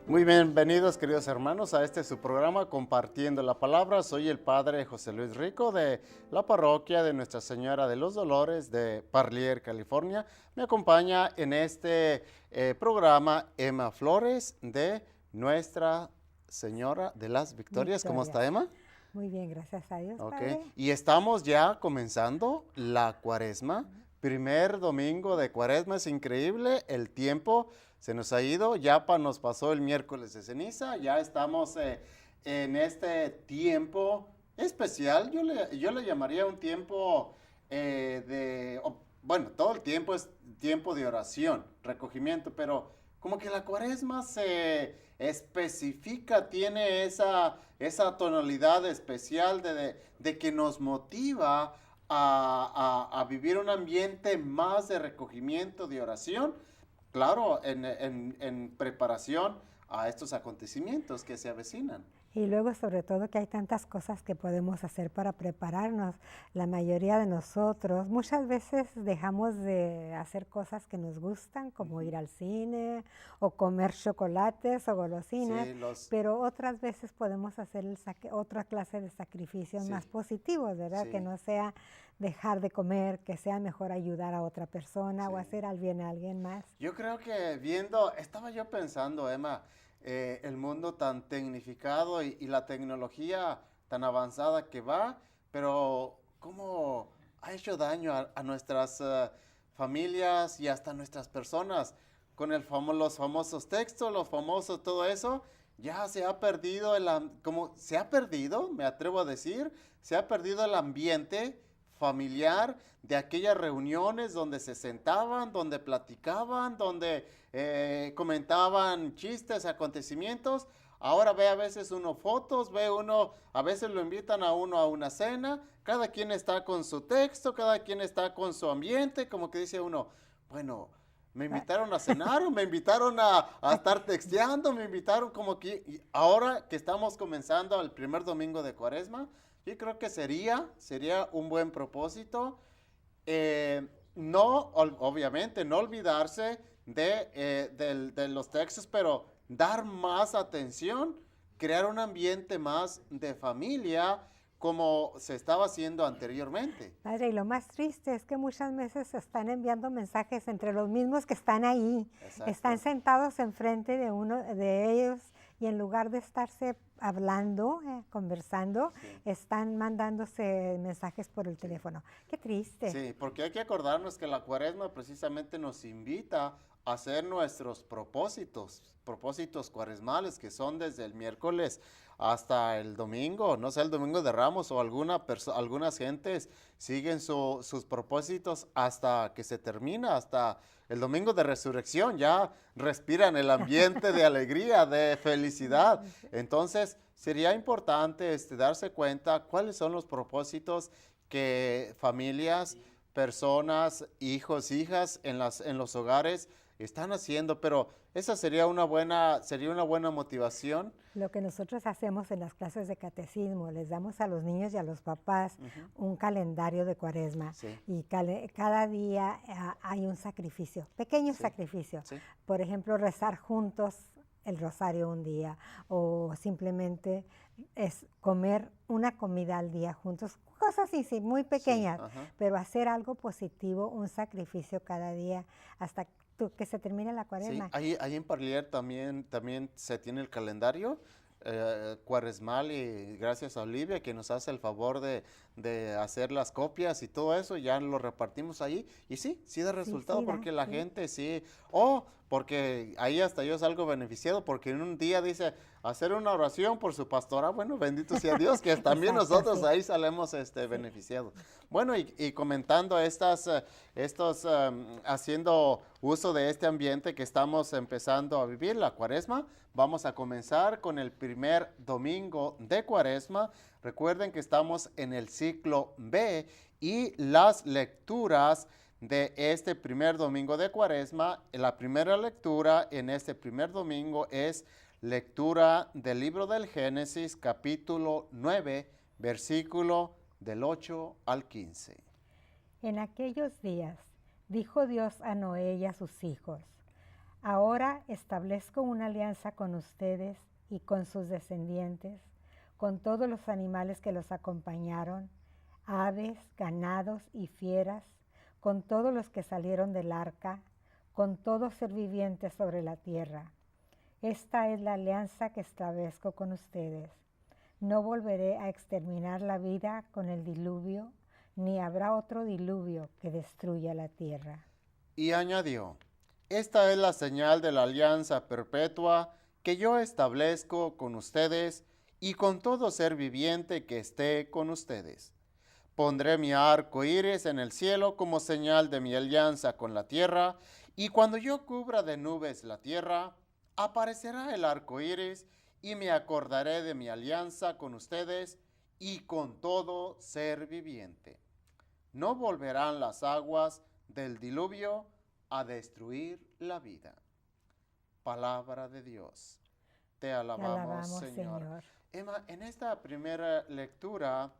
Muy bienvenidos, queridos hermanos, a este su programa Compartiendo la Palabra. Soy el Padre José Luis Rico de la parroquia de Nuestra Señora de los Dolores de Parlier, California. Me acompaña en este programa Emma Flores de Nuestra Señora de las Victorias. ¿Cómo Victorias. está, Emma? Muy bien, gracias a Dios, Ok, Padre. y estamos ya comenzando la Cuaresma. Primer domingo de Cuaresma, es increíble, el tiempo se nos ha ido, nos pasó el miércoles de ceniza, ya estamos en este tiempo especial. Yo le llamaría un tiempo bueno, todo el tiempo es tiempo de oración, recogimiento, pero como que la Cuaresma se especifica, tiene esa tonalidad especial de que nos motiva a vivir un ambiente más de recogimiento, de oración, claro, en preparación a estos acontecimientos que se avecinan. Y luego, sobre todo, que hay tantas cosas que podemos hacer para prepararnos. La mayoría de nosotros, muchas veces dejamos de hacer cosas que nos gustan, como ir al cine o comer chocolates o golosinas, Sí, pero otras veces podemos hacer otra clase de sacrificios sí, más positivos, ¿verdad? sí, Que no sea dejar de comer, que sea mejor ayudar a otra persona o sí. hacer al bien a alguien más. Yo creo que estaba yo pensando, Emma, el mundo tan tecnificado y la tecnología tan avanzada que va, pero cómo ha hecho daño a nuestras familias y hasta nuestras personas con los famosos textos, los famosos todo eso. Ya se ha perdido como se ha perdido, me atrevo a decir, se ha perdido el ambiente familiar de aquellas reuniones donde se sentaban, donde platicaban, donde comentaban chistes, acontecimientos. Ahora ve a veces uno fotos, ve uno, a veces lo invitan a uno a una cena, cada quien está con su texto, cada quien está con su ambiente, como que dice uno, bueno, me invitaron a cenar o me invitaron a estar texteando, me invitaron como que, y ahora que estamos comenzando el primer domingo de Cuaresma, yo creo que sería un buen propósito. No, obviamente, no olvidarse de los textos, pero dar más atención, crear un ambiente más de familia como se estaba haciendo anteriormente. Padre, y lo más triste es que muchas veces se están enviando mensajes entre los mismos que están ahí. Están Exacto. sentados enfrente de uno de ellos y en lugar de estarse hablando, conversando, Sí. están mandándose mensajes por el Sí. teléfono. Qué triste. Sí, porque hay que acordarnos que la Cuaresma precisamente nos invita a hacer nuestros propósitos cuaresmales, que son desde el miércoles hasta el domingo, no sé, el domingo de Ramos, o algunas gentes siguen sus propósitos hasta que se termina, hasta el domingo de resurrección, ya respiran el ambiente de alegría, de felicidad. Entonces, sería importante darse cuenta cuáles son los propósitos que familias, personas, hijos, hijas en los hogares están haciendo, pero esa sería una buena motivación. Lo que nosotros hacemos en las clases de catecismo, les damos a los niños y a los papás un calendario de Cuaresma Sí, y cada día hay un sacrificio, pequeño sí, sacrificio. sí, Por ejemplo, rezar juntos el rosario un día o simplemente es comer una comida al día juntos, cosas así, sí, muy sí, pequeñas, ajá. pero hacer algo positivo, un sacrificio cada día hasta que se termine la Sí, Cuaresma. ahí en Parlier también se tiene el calendario cuaresmal, y gracias a Olivia que nos hace el favor de hacer las copias y todo eso, ya lo repartimos ahí y sí da Sí, resultado sí, da, porque la sí. gente porque ahí hasta yo salgo beneficiado porque en un día dice hacer una oración por su pastora, bueno, bendito sea Dios que también Exacto, nosotros sí. ahí salemos Sí. beneficiados. Bueno, y comentando haciendo uso de este ambiente que estamos empezando a vivir, la Cuaresma, vamos a comenzar con el primer domingo de Cuaresma. Recuerden que estamos en el ciclo B y las lecturas de este primer domingo de Cuaresma. La primera lectura en este primer domingo es lectura del libro del Génesis, capítulo 9, versículo del 8 al 15. En aquellos días dijo Dios a Noé y a sus hijos: Ahora establezco una alianza con ustedes y con sus descendientes, con todos los animales que los acompañaron, aves, ganados y fieras, con todos los que salieron del arca, con todo ser viviente sobre la tierra. Esta es la alianza que establezco con ustedes. No volveré a exterminar la vida con el diluvio, ni habrá otro diluvio que destruya la tierra. Y añadió, esta es la señal de la alianza perpetua que yo establezco con ustedes y con todo ser viviente que esté con ustedes. Pondré mi arco iris en el cielo como señal de mi alianza con la tierra, y cuando yo cubra de nubes la tierra, aparecerá el arco iris, y me acordaré de mi alianza con ustedes y con todo ser viviente. No volverán las aguas del diluvio a destruir la vida. Palabra de Dios. Te alabamos, Señor. Emma, en esta primera lectura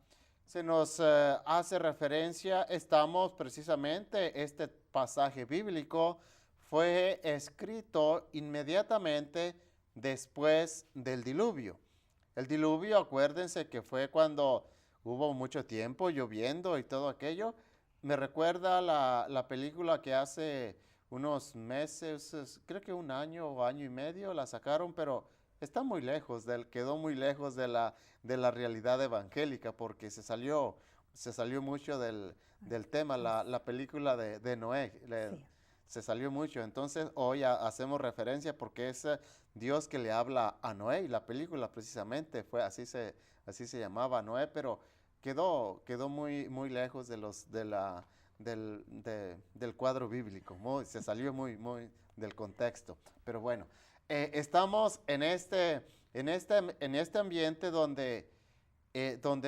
se nos hace referencia, estamos precisamente, este pasaje bíblico fue escrito inmediatamente después del diluvio. El diluvio, acuérdense que fue cuando hubo mucho tiempo lloviendo y todo aquello. Me recuerda la película que hace unos meses, creo que un año o año y medio la sacaron, pero está muy lejos, quedó muy lejos de la realidad evangélica porque se salió mucho del tema, la película de Noé. Sí. Se salió mucho, entonces hoy hacemos referencia porque es Dios que le habla a Noé y la película precisamente fue así se llamaba Noé, pero quedó muy lejos del cuadro bíblico, se salió muy del contexto, pero bueno, estamos en este ambiente donde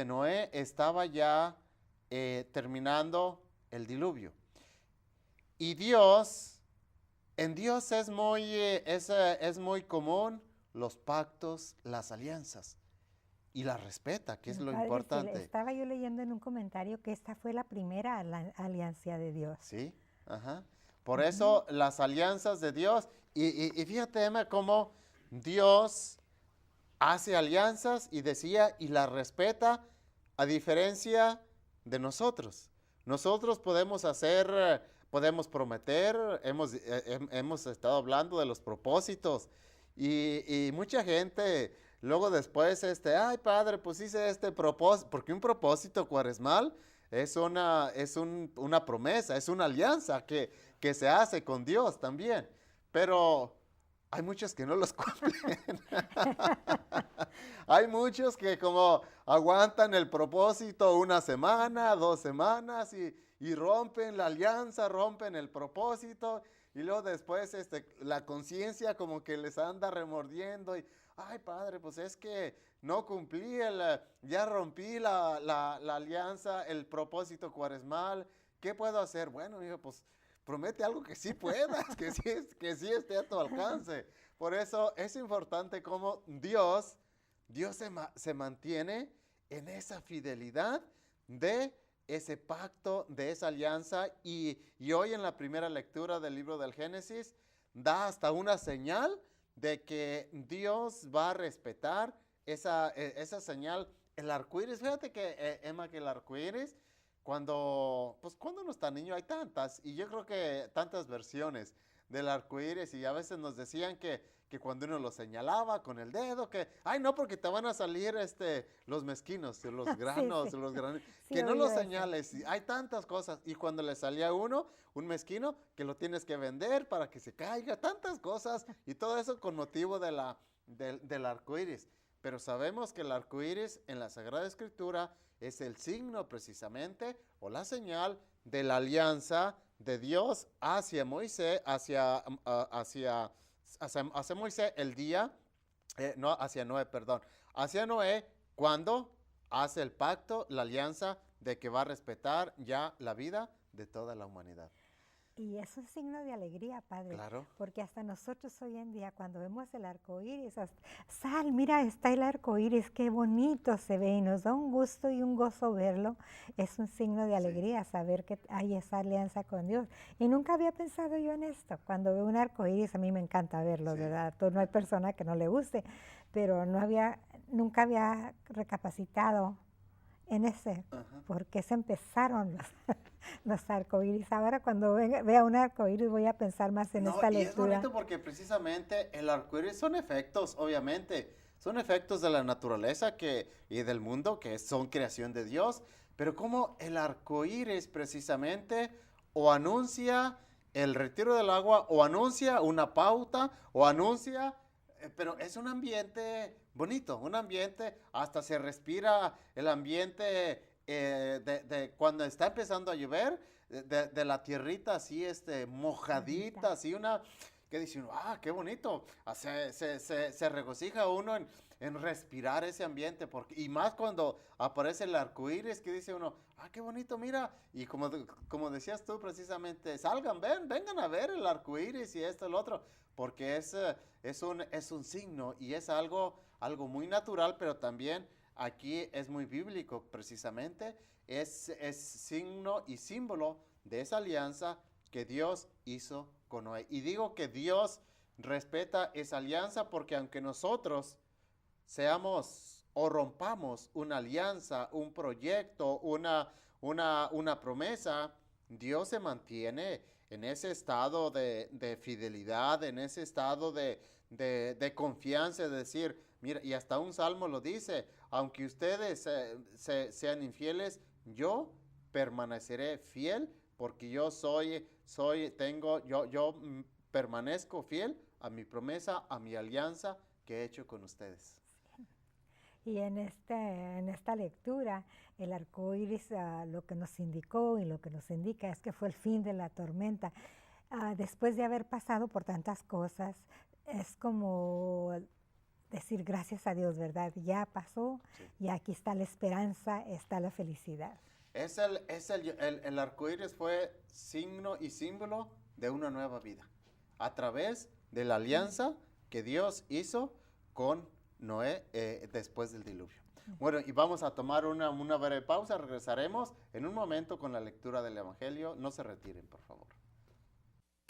Noé estaba ya terminando el diluvio. Y en Dios es muy común los pactos, las alianzas, y las respeta, que es lo importante. Estaba yo leyendo en un comentario que esta fue la primera alianza de Dios. Sí, ajá. Por eso las alianzas de Dios, y fíjate, Emma, cómo Dios hace alianzas y las respeta, a diferencia de nosotros. Nosotros podemos prometer, hemos estado hablando de los propósitos y mucha gente luego después, ay padre, pues hice este propósito, porque un propósito cuaresmal es una promesa, es una alianza que se hace con Dios también, pero hay muchos que no los cumplen. Hay muchos que como aguantan el propósito una semana, 2 semanas y rompen la alianza, rompen el propósito y luego después la conciencia como que les anda remordiendo y, ay padre, pues es que no cumplí, ya rompí la alianza, el propósito cuaresmal, ¿qué puedo hacer? Bueno, hijo, pues promete algo que sí puedas, que sí esté a tu alcance. Por eso es importante cómo Dios se mantiene en esa fidelidad de ese pacto, de esa alianza, y hoy en la primera lectura del libro del Génesis da hasta una señal de que Dios va a respetar esa señal, el arco iris. Fíjate que, Emma, que el arco iris, cuando uno está niño hay tantas, y yo creo que tantas versiones del arco iris, y a veces nos decían que cuando uno lo señalaba con el dedo, que, ay no, porque te van a salir los mezquinos, los granos, Sí. los granos, Sí, que no lo eso. señales, y hay tantas cosas, y cuando le salía a uno, un mezquino, que lo tienes que vender para que se caiga, tantas cosas, y todo eso con motivo del arco iris. Pero sabemos que el arco iris en la Sagrada Escritura es el signo precisamente, o la señal de la alianza de Dios hacia Moisés, hacia Moisés el día, no, hacia Noé, perdón, hacia Noé cuando hace el pacto, la alianza de que va a respetar ya la vida de toda la humanidad. Y es un signo de alegría, Padre, Claro. porque hasta nosotros hoy en día, cuando vemos el arco iris, Sal, mira, está el arco iris, qué bonito se ve, y nos da un gusto y un gozo verlo. Es un signo de Sí. alegría saber que hay esa alianza con Dios. Y nunca había pensado yo en esto. Cuando veo un arco iris, a mí me encanta verlo, Sí. ¿verdad? No hay persona que no le guste, pero nunca había recapacitado en ese, Ajá. porque se empezaron los arcoíris. Ahora cuando vea un arcoíris voy a pensar más en No, esta y es lectura. bonito porque precisamente el arcoíris son efectos, obviamente, son efectos de la naturaleza y del mundo que son creación de Dios, pero como el arcoíris precisamente o anuncia el retiro del agua, o anuncia una pauta, o anuncia, pero es un ambiente bonito, un ambiente, hasta se respira el ambiente de cuando está empezando a llover, de la tierrita así, mojadita, así que dice uno, qué bonito, se regocija uno en respirar ese ambiente, y más cuando aparece el arco iris, que dice uno, qué bonito, mira, y como decías tú precisamente, vengan a ver el arco iris y esto, el otro, porque es un signo y es algo muy natural, pero también aquí es muy bíblico precisamente, es signo y símbolo de esa alianza que Dios hizo con Noé. Y digo que Dios respeta esa alianza porque aunque nosotros seamos o rompamos una alianza, un proyecto, una promesa, Dios se mantiene en ese estado de fidelidad, en ese estado de confianza, de decir, mira, y hasta un salmo lo dice, aunque ustedes sean infieles, yo permaneceré fiel porque yo permanezco fiel a mi promesa, a mi alianza que he hecho con ustedes. Y en esta lectura, el arco iris lo que nos indicó y lo que nos indica es que fue el fin de la tormenta. Después de haber pasado por tantas cosas, es como decir gracias a Dios, ¿verdad? Ya pasó, sí. Y aquí está la esperanza, está la felicidad. El arco iris fue signo y símbolo de una nueva vida, a través de la alianza que Dios hizo con Noé después del diluvio. Bueno, y vamos a tomar una breve pausa, regresaremos en un momento con la lectura del Evangelio. No se retiren, por favor.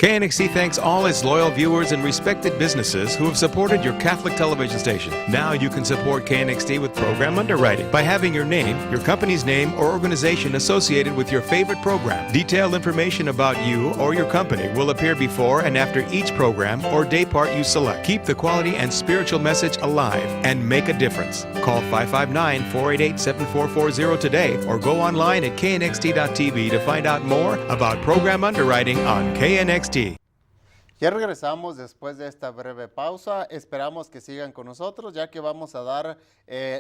KNXT thanks all its loyal viewers and respected businesses who have supported your Catholic television station. Now you can support KNXT with program underwriting by having your name, your company's name, or organization associated with your favorite program. Detailed information about you or your company will appear before and after each program or day part you select. Keep the quality and spiritual message alive and make a difference. Call 559-488-7440 today or go online at knxt.tv to find out more about program underwriting on KNXT. Ya regresamos después de esta breve pausa. Esperamos que sigan con nosotros ya que vamos a dar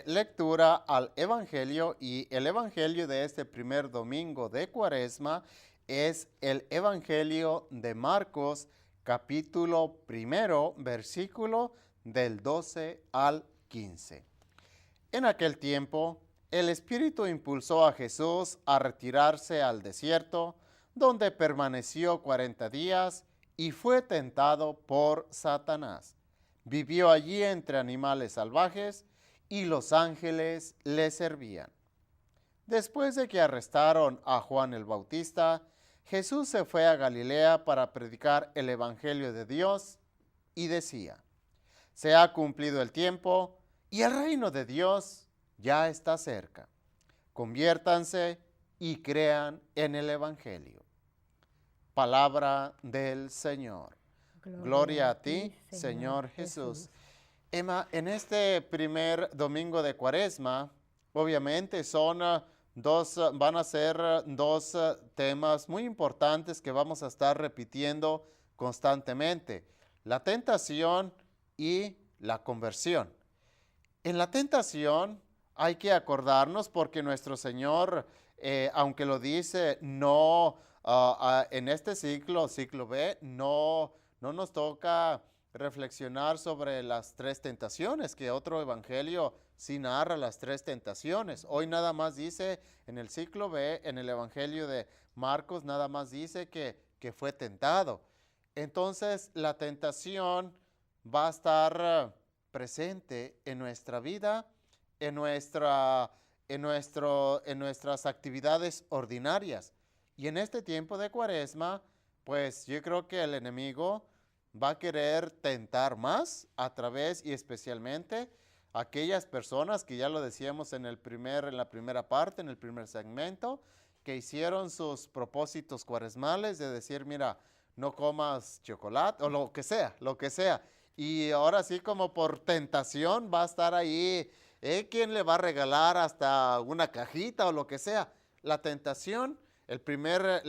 lectura al Evangelio, y el Evangelio de este primer domingo de Cuaresma es el Evangelio de Marcos, capítulo 1, versículo del 12 al 15. En aquel tiempo, el Espíritu impulsó a Jesús a retirarse al desierto, donde permaneció 40 días y fue tentado por Satanás. Vivió allí entre animales salvajes y los ángeles le servían. Después de que arrestaron a Juan el Bautista, Jesús se fue a Galilea para predicar el Evangelio de Dios y decía: se ha cumplido el tiempo y el reino de Dios ya está cerca. Conviértanse y crean en el Evangelio. Palabra del Señor. Gloria a ti, Señor Jesús. Emma, en este primer domingo de Cuaresma, obviamente van a ser dos temas muy importantes que vamos a estar repitiendo constantemente: la tentación y la conversión. En la tentación hay que acordarnos, porque nuestro Señor, aunque lo dice, en este ciclo B, no nos toca reflexionar sobre las tres tentaciones, que otro evangelio sí narra las tres tentaciones. Hoy nada más dice en el ciclo B, en el Evangelio de Marcos, nada más dice que que fue tentado. Entonces, la tentación va a estar presente en nuestra vida, en nuestras actividades ordinarias. Y en este tiempo de Cuaresma, pues yo creo que el enemigo va a querer tentar más a través y especialmente aquellas personas que ya lo decíamos en la primera parte, en el primer segmento, que hicieron sus propósitos cuaresmales de decir, mira, no comas chocolate o lo que sea. Y ahora sí como por tentación va a estar ahí, ¿quién le va a regalar hasta una cajita o lo que sea? La tentación, el primer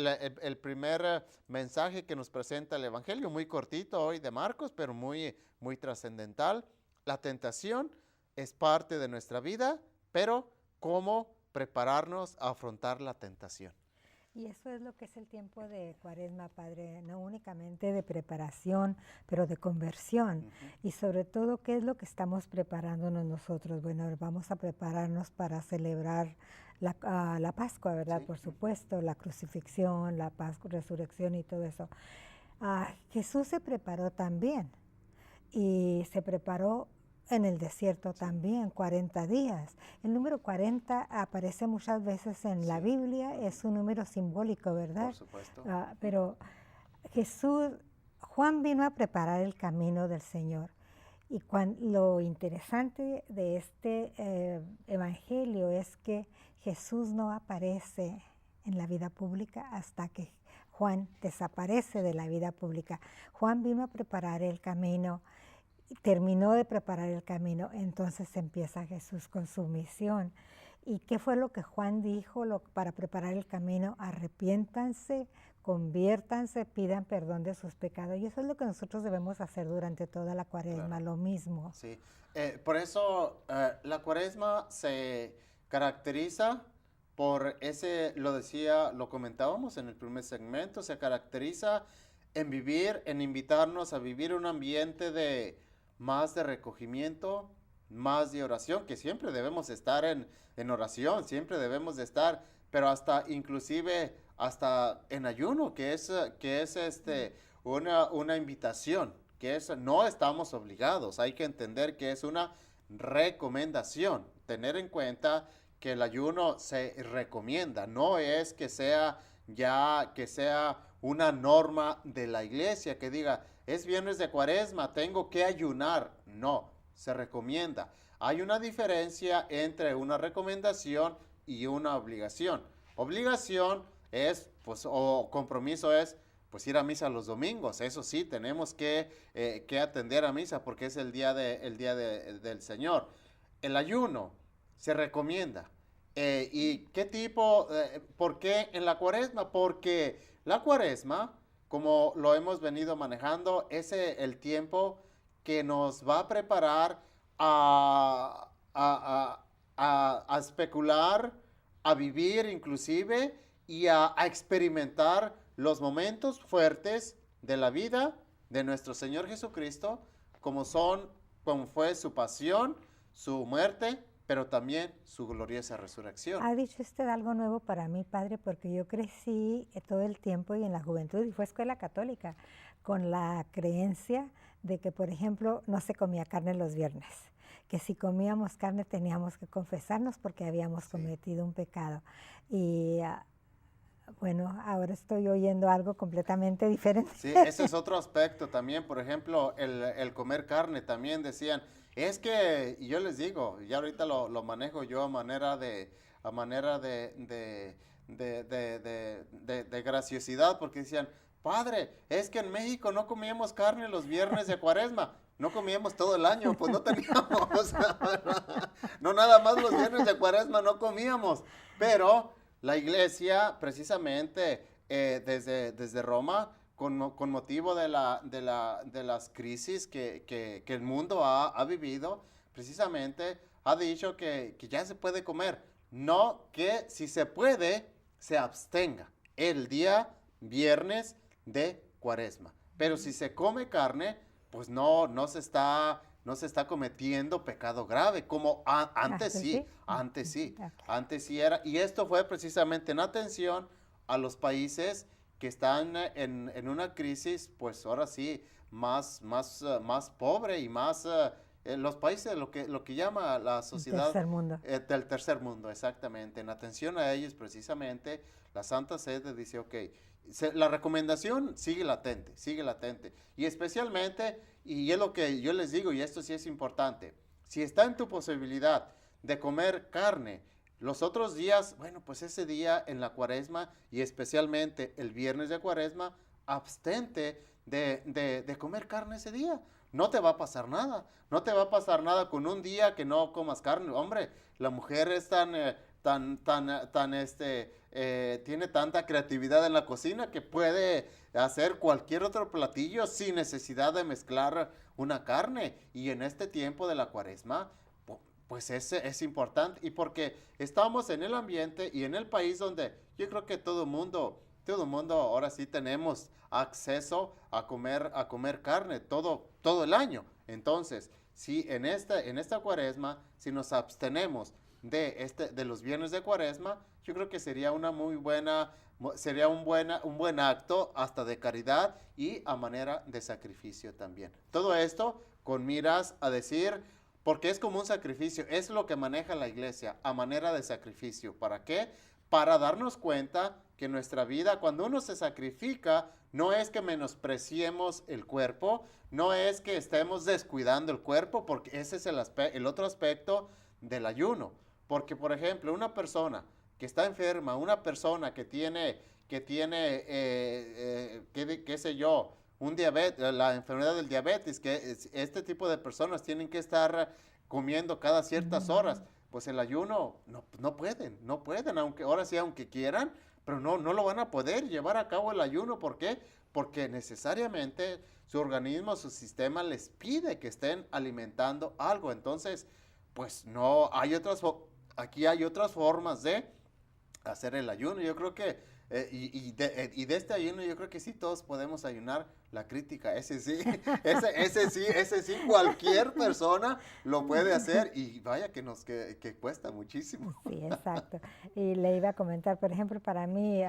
mensaje que nos presenta el Evangelio, muy cortito hoy de Marcos, pero muy, muy trascendental. La tentación es parte de nuestra vida, pero ¿cómo prepararnos a afrontar la tentación? Y eso es lo que es el tiempo de Cuaresma, Padre, no únicamente de preparación, pero de conversión. Y sobre todo, ¿qué es lo que estamos preparándonos nosotros? Bueno, vamos a prepararnos para celebrar la Pascua, ¿verdad? Sí. Por supuesto, la crucifixión, la Pascua, resurrección y todo eso. Jesús se preparó también, y se preparó en el desierto también, 40 días. El número 40 aparece muchas veces en la Biblia, es un número simbólico, ¿verdad? Por supuesto. Pero Juan vino a preparar el camino del Señor. Y lo interesante de este evangelio es que Jesús no aparece en la vida pública hasta que Juan desaparece de la vida pública. Juan vino a preparar el camino. Terminó de preparar el camino, entonces empieza Jesús con su misión. ¿Y qué fue lo que Juan dijo para preparar el camino? Arrepiéntanse, conviértanse, pidan perdón de sus pecados. Y eso es lo que nosotros debemos hacer durante toda la Cuaresma, claro. Lo mismo. Sí, por eso la Cuaresma se caracteriza por lo comentábamos en el primer segmento, se caracteriza en invitarnos a vivir un ambiente más de recogimiento, más de oración, que siempre debemos estar en oración, siempre debemos de estar, pero inclusive hasta en ayuno, que es una invitación, no estamos obligados, hay que entender que es una recomendación, tener en cuenta que el ayuno se recomienda, no es que sea una norma de la iglesia que diga, es viernes de Cuaresma, tengo que ayunar. No, se recomienda. Hay una diferencia entre una recomendación y una obligación. Obligación es, o compromiso es, ir a misa los domingos. Eso sí, tenemos que atender a misa porque es el día del Señor. El ayuno se recomienda. ¿Y qué tipo? ¿Por qué en la Cuaresma? Porque la Cuaresma, como lo hemos venido manejando, es el tiempo que nos va a preparar a especular, a vivir inclusive y a experimentar los momentos fuertes de la vida de nuestro Señor Jesucristo, como fue su pasión, su muerte, pero también su gloriosa resurrección. Ha dicho usted algo nuevo para mí, Padre, porque yo crecí todo el tiempo y en la juventud, y fue escuela católica, con la creencia de que, por ejemplo, no se comía carne los viernes, que si comíamos carne teníamos que confesarnos porque habíamos cometido un pecado. Y bueno, ahora estoy oyendo algo completamente diferente. Sí, ese es otro aspecto también. Por ejemplo, el comer carne también decían, es que, y yo les digo, ya ahorita lo manejo yo a manera de graciosidad, porque decían, Padre, es que en México no comíamos carne los viernes de Cuaresma. No comíamos todo el año, pues no teníamos. No nada más los viernes de Cuaresma no comíamos. Pero la iglesia, precisamente desde Roma, con motivo de las crisis que el mundo ha vivido, precisamente ha dicho que ya se puede comer. No que si se puede, se abstenga el día viernes de Cuaresma. Pero si se come carne, pues no se está cometiendo pecado grave, como antes sí. Antes sí era. Y esto fue precisamente en atención a los países que están en una crisis, pues ahora sí, más pobre y más, los países, lo que llama la sociedad Tercer mundo. del tercer mundo, exactamente. En atención a ellos, precisamente, la Santa Sede dice, ok, la recomendación sigue latente. Y especialmente, y es lo que yo les digo, y esto sí es importante, si está en tu posibilidad de comer carne, los otros días, bueno, pues ese día en la cuaresma y especialmente el viernes de cuaresma, abstente de comer carne ese día. No te va a pasar nada. No te va a pasar nada con un día que no comas carne. Hombre, la mujer es tiene tanta creatividad en la cocina que puede hacer cualquier otro platillo sin necesidad de mezclar una carne. Y en este tiempo de la cuaresma, pues es importante, y porque estamos en el ambiente y en el país donde yo creo que todo mundo ahora sí tenemos acceso a comer carne todo el año. Entonces, si en esta cuaresma, si nos abstenemos de los viernes de cuaresma, yo creo que sería un buen acto hasta de caridad y a manera de sacrificio también. Todo esto con miras a decir, porque es como un sacrificio, es lo que maneja la iglesia, a manera de sacrificio. ¿Para qué? Para darnos cuenta que nuestra vida, cuando uno se sacrifica, no es que menospreciemos el cuerpo, no es que estemos descuidando el cuerpo, porque ese es el otro aspecto del ayuno. Porque, por ejemplo, una persona que está enferma, una persona que tiene qué sé yo, la enfermedad del diabetes, que este tipo de personas tienen que estar comiendo cada ciertas horas, pues el ayuno no pueden, aunque quieran, pero no lo van a poder llevar a cabo el ayuno. ¿Por qué? Porque necesariamente su organismo, su sistema les pide que estén alimentando algo. Entonces, pues aquí hay otras formas de hacer el ayuno. Yo creo que de este ayuno yo creo que sí todos podemos ayunar. La crítica, ese sí, cualquier persona lo puede hacer, y vaya que cuesta muchísimo. Sí, exacto. Y le iba a comentar, por ejemplo, para mí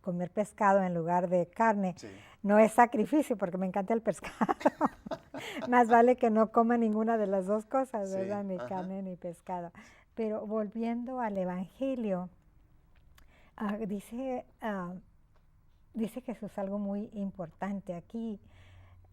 comer pescado en lugar de carne Sí. no es sacrificio porque me encanta el pescado. Más vale que no coma ninguna de las dos cosas, Sí, ¿verdad? Ni ajá. carne ni pescado. Pero volviendo al Evangelio, dice Jesús algo muy importante aquí.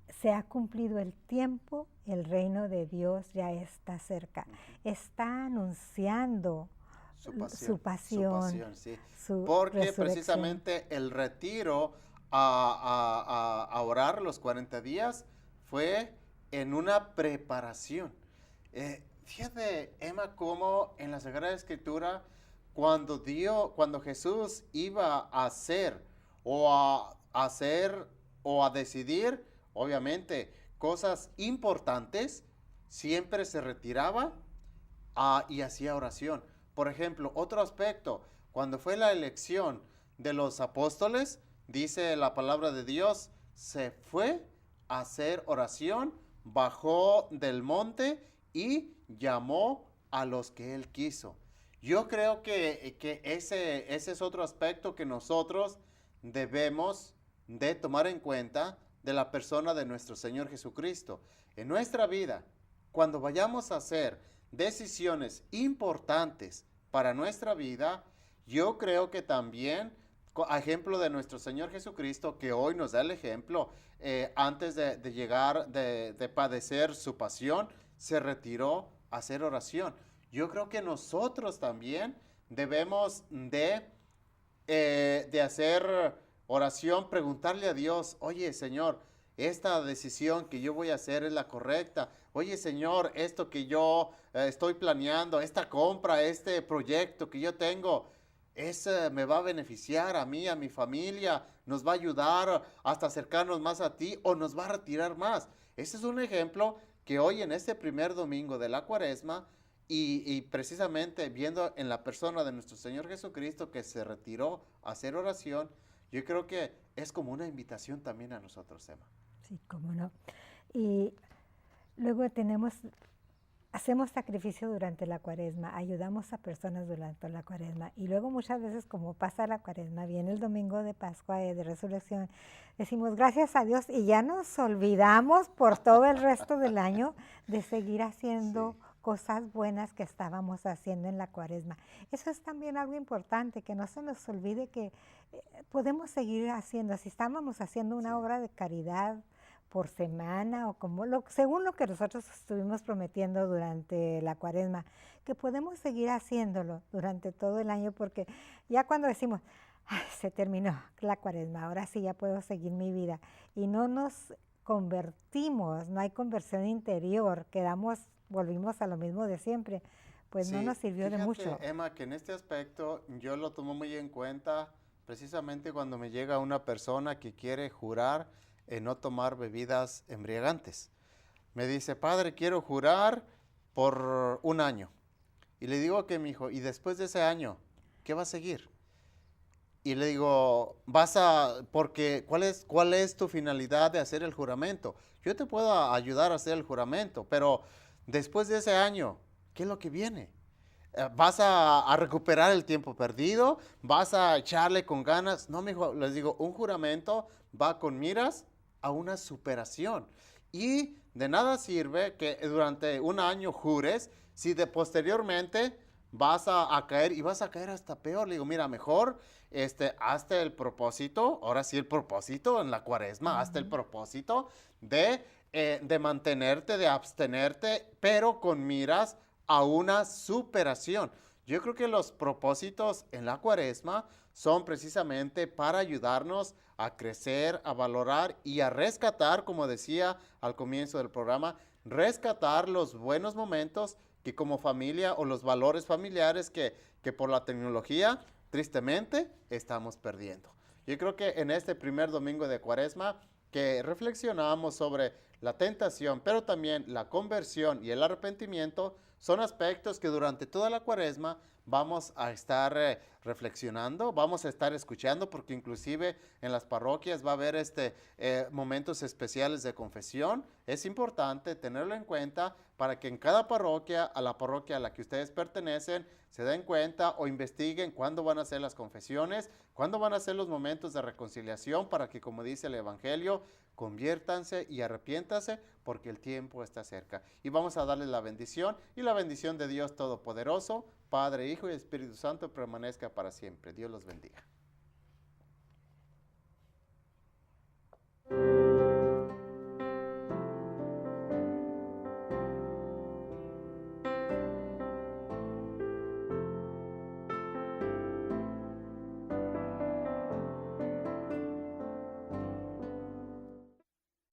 Se ha cumplido el tiempo, el reino de Dios ya está cerca. Está anunciando su pasión, Sí. su Porque resurrección. precisamente el retiro a orar los 40 días fue en una preparación. Fíjate, Emma, cómo en la Sagrada Escritura, cuando Jesús iba a hacer o a decidir, obviamente, cosas importantes, siempre se retiraba y hacía oración. Por ejemplo, otro aspecto, cuando fue la elección de los apóstoles, dice la palabra de Dios, se fue a hacer oración, bajó del monte y llamó a los que él quiso. Yo creo que ese es otro aspecto que nosotros debemos de tomar en cuenta de la persona de nuestro Señor Jesucristo. En nuestra vida, cuando vayamos a hacer decisiones importantes para nuestra vida, yo creo que también, a ejemplo de nuestro Señor Jesucristo, que hoy nos da el ejemplo, antes de llegar, de padecer su pasión, se retiró a hacer oración. Yo creo que nosotros también debemos de hacer oración, preguntarle a Dios, oye, Señor, esta decisión que yo voy a hacer es la correcta. Oye, Señor, esto que yo estoy planeando, esta compra, este proyecto que yo tengo, me va a beneficiar a mí, a mi familia, nos va a ayudar hasta acercarnos más a ti, o nos va a retirar más. Ese es un ejemplo que hoy, en este primer domingo de la Cuaresma, y precisamente viendo en la persona de nuestro Señor Jesucristo, que se retiró a hacer oración, yo creo que es como una invitación también a nosotros, Emma. Sí, cómo no. Y luego tenemos hacemos sacrificio durante la Cuaresma, ayudamos a personas durante la Cuaresma y luego muchas veces como pasa la Cuaresma, viene el domingo de Pascua, de Resurrección, decimos gracias a Dios y ya nos olvidamos por todo el resto del año de seguir haciendo cosas buenas que estábamos haciendo en la Cuaresma. Eso es también algo importante, que no se nos olvide que podemos seguir haciendo, si estábamos haciendo una obra de caridad por semana o según lo que nosotros estuvimos prometiendo durante la Cuaresma, que podemos seguir haciéndolo durante todo el año, porque ya cuando decimos, ay, se terminó la Cuaresma, ahora sí ya puedo seguir mi vida, y no nos convertimos, no hay conversión interior, volvimos a lo mismo de siempre, pues no nos sirvió de mucho. Emma, que en este aspecto yo lo tomo muy en cuenta precisamente cuando me llega una persona que quiere jurar en no tomar bebidas embriagantes. Me dice, padre, quiero jurar por 1 año. Y le digo que mi hijo, y después de ese año, ¿qué va a seguir? Y le digo, porque ¿cuál es tu finalidad de hacer el juramento? Yo te puedo ayudar a hacer el juramento, pero después de ese año, ¿qué es lo que viene? ¿Vas a recuperar el tiempo perdido? ¿Vas a echarle con ganas? No, mi hijo, les digo, un juramento va con miras a una superación. Y de nada sirve que durante 1 año jures si posteriormente vas a caer y vas a caer hasta peor. Le digo, mira, mejor hazte el propósito, ahora sí el propósito en la Cuaresma, hazte el propósito de mantenerte, de abstenerte, pero con miras a una superación. Yo creo que los propósitos en la Cuaresma son precisamente para ayudarnos a crecer, a valorar y a rescatar, como decía al comienzo del programa, rescatar los buenos momentos que como familia o los valores familiares que por la tecnología, tristemente, estamos perdiendo. Yo creo que en este primer domingo de Cuaresma, que reflexionamos sobre la tentación, pero también la conversión y el arrepentimiento, son aspectos que durante toda la Cuaresma vamos a estar reflexionando, vamos a estar escuchando, porque inclusive en las parroquias va a haber momentos especiales de confesión. Es importante tenerlo en cuenta para que en cada parroquia, a la parroquia a la que ustedes pertenecen, se den cuenta o investiguen cuándo van a ser las confesiones, cuándo van a ser los momentos de reconciliación, para que, como dice el Evangelio, conviértanse y arrepiéntanse porque el tiempo está cerca. Y vamos a darles la bendición, y la bendición de Dios Todopoderoso, Padre, Hijo y Espíritu Santo permanezca para siempre. Dios los bendiga.